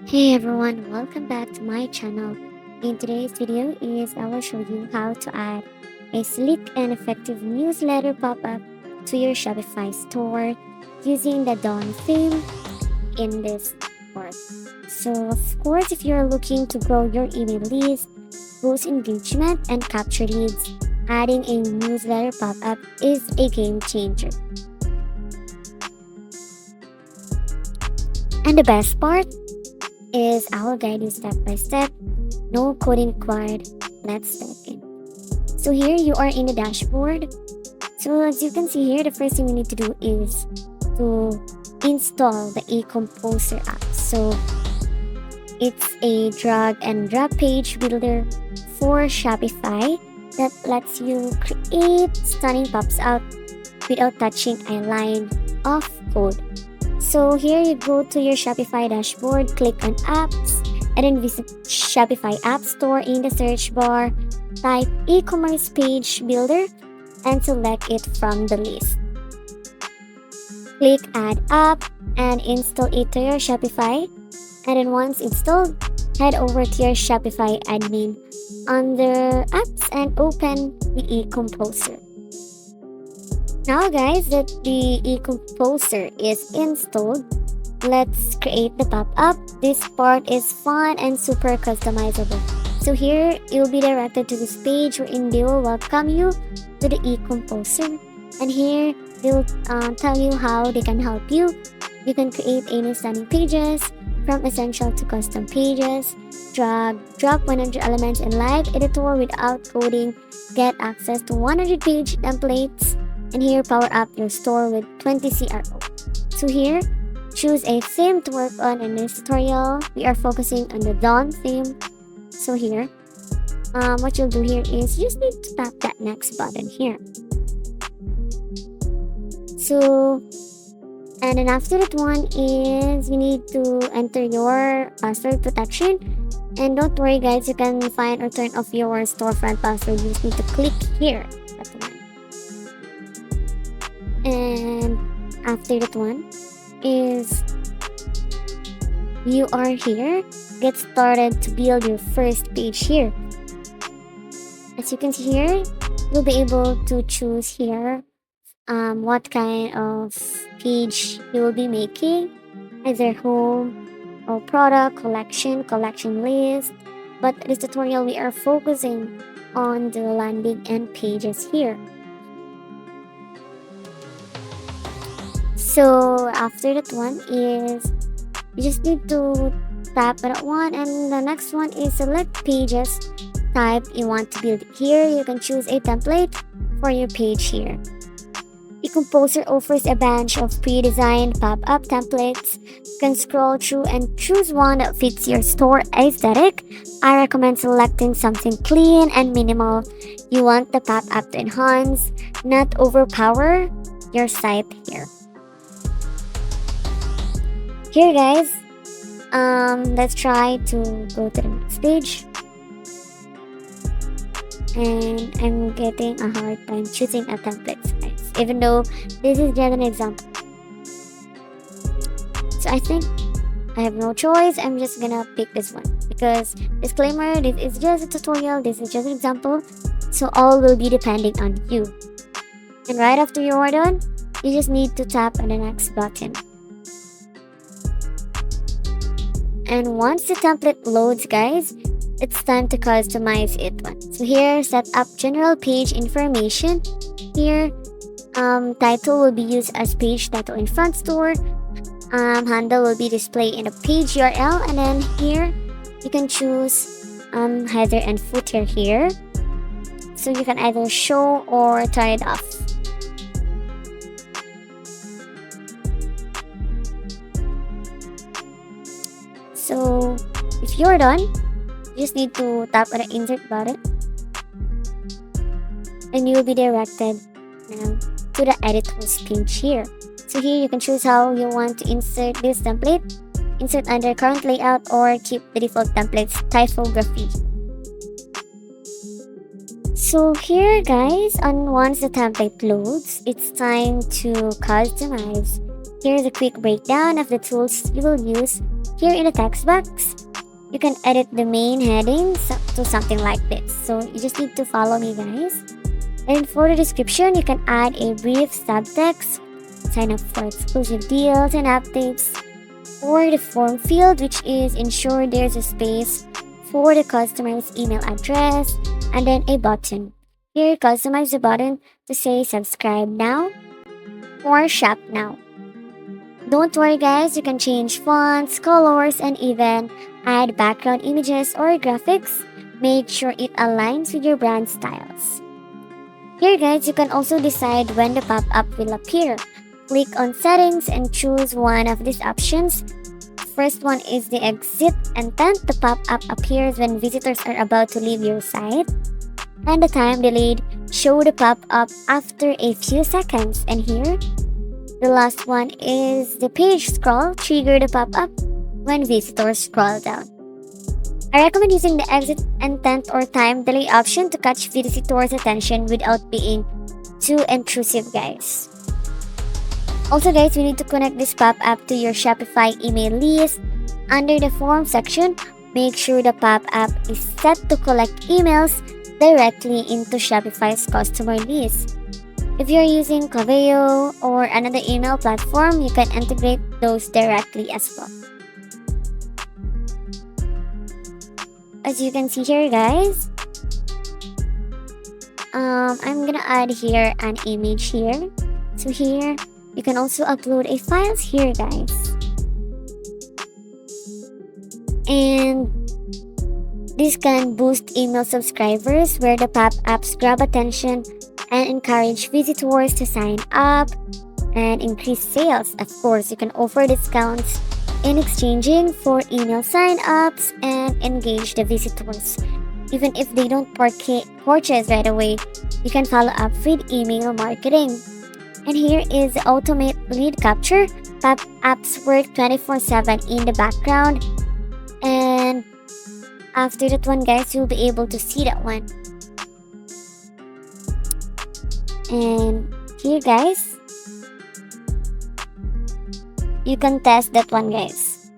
Hey everyone, welcome back to my channel. In today's video I will show you how to add a sleek and effective newsletter pop-up to your Shopify store using the Dawn theme in this part. So of course, if you're looking to grow your email list, boost engagement, and capture leads, adding a newsletter pop-up is a game changer. And the best part is I will guide you step by step. No coding required. Let's dive in. So here you are in the dashboard. So as you can see here, the first thing we need to do is to install the eComposer app. So it's a drag and drop page builder for Shopify that lets you create stunning pops out without touching a line of code. So here you go to your Shopify dashboard, click on apps, and then visit Shopify App Store. In the search bar, type e-commerce page builder and select it from the list. Click add app and install it to your Shopify. And then once installed, head over to your Shopify admin under apps and open the eComposer. Now guys that the eComposer is installed, let's create the pop-up. This part is fun and super customizable. So here you'll be directed to this page wherein they will welcome you to the eComposer, and here they'll tell you how they can help you. You can create any stunning pages from essential to custom pages, drag, drop 100 elements in live editor without coding, get access to 100 page templates, and here power up your store with 20 CRO. So here, choose a theme to work on. In this tutorial, we are focusing on the Dawn theme. So here, what you'll do here is you just need to tap that next button here. So, and then after that one is you need to enter your password protection. And don't worry guys, you can find or turn off your storefront password. You just need to click here. That's the one. And after that one is you are here, get started to build your first page here. As you can see here, you'll be able to choose here what kind of page you will be making, either home or product, collection list. But this tutorial we are focusing on the landing and pages here. So after that one is you just need to tap that one, and the next one is select pages type you want to build. Here you can choose a template for your page here. eComposer offers a bunch of pre-designed pop-up templates. You can scroll through and choose one that fits your store aesthetic. I recommend selecting something clean and minimal. You want the pop-up to enhance, not overpower your site here. Here guys, let's try to go to the next page. And I'm getting a hard time choosing a template guys, even though this is just an example. So I think I have no choice. I'm just gonna pick this one because disclaimer, this is just a tutorial, this is just an example, so all will be depending on you. And right after you are done, you just need to tap on the next button. And once the template loads guys, it's time to customize it one. So here, set up general page information. Here, title will be used as page title in front store. Handle will be displayed in the page URL, and then here you can choose header and footer here. So you can either show or turn it off. So if you're done, you just need to tap on the insert button and you'll be directed now to the editor's page here. So here you can choose how you want to insert this template. Insert under current layout or keep the default template's typography. So here guys, once the template loads, it's time to customize. Here's a quick breakdown of the tools you will use here in the text box, you can edit the main heading to something like this. So you just need to follow me, guys. And for the description, you can add a brief subtext, sign up for exclusive deals and updates. For the form field, which is ensure there's a space for the customer's email address and then a button. Here, customize the button to say subscribe now or shop now. Don't worry, guys, you can change fonts, colors, and even add background images or graphics. Make sure it aligns with your brand styles. Here, guys, you can also decide when the pop-up will appear. Click on settings and choose one of these options. First one is the exit intent. The pop-up appears when visitors are about to leave your site. And the time delayed, show the pop-up after a few seconds. And here, the last one is the page scroll. Trigger the pop-up when visitors scroll down. I recommend using the exit intent or time delay option to catch visitors' attention without being too intrusive, guys. Also, guys, we need to connect this pop-up to your Shopify email list. Under the form section, make sure the pop-up is set to collect emails directly into Shopify's customer list. If you're using Coveo or another email platform, you can integrate those directly as well. As you can see here, guys, I'm gonna add here an image here. So here, you can also upload a files here, guys. And this can boost email subscribers where the pop-ups grab attention and encourage visitors to sign up and increase sales. Of course, you can offer discounts in exchanging for email sign-ups and engage the visitors. Even if they don't purchase right away, you can follow up with email marketing. And here is the automate lead capture. Pop-ups work 24/7 in the background. And after that one, guys, you'll be able to see that one. And here, guys, you can test that one, guys.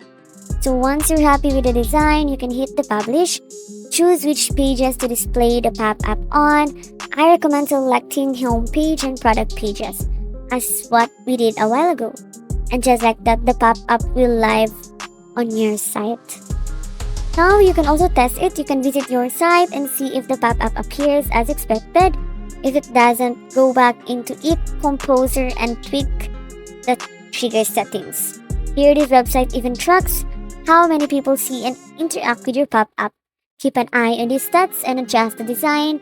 So once you're happy with the design, you can hit the publish. Choose which pages to display the pop-up on. I recommend selecting home page and product pages, as what we did a while ago. And just like that, the pop-up will live on your site. Now you can also test it. You can visit your site and see if the pop-up appears as expected. If it doesn't, go back into it Composer and tweak the trigger settings. Here, this website even tracks how many people see and interact with your pop-up. Keep an eye on these stats and adjust the design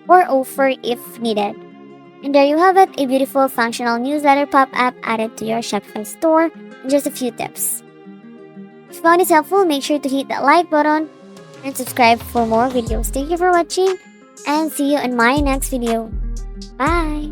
or offer if needed. And there you have it, a beautiful functional newsletter pop-up added to your Shopify store in just a few tips. If you found this helpful, make sure to hit that like button and subscribe for more videos. Thank you for watching and see you in my next video. Bye!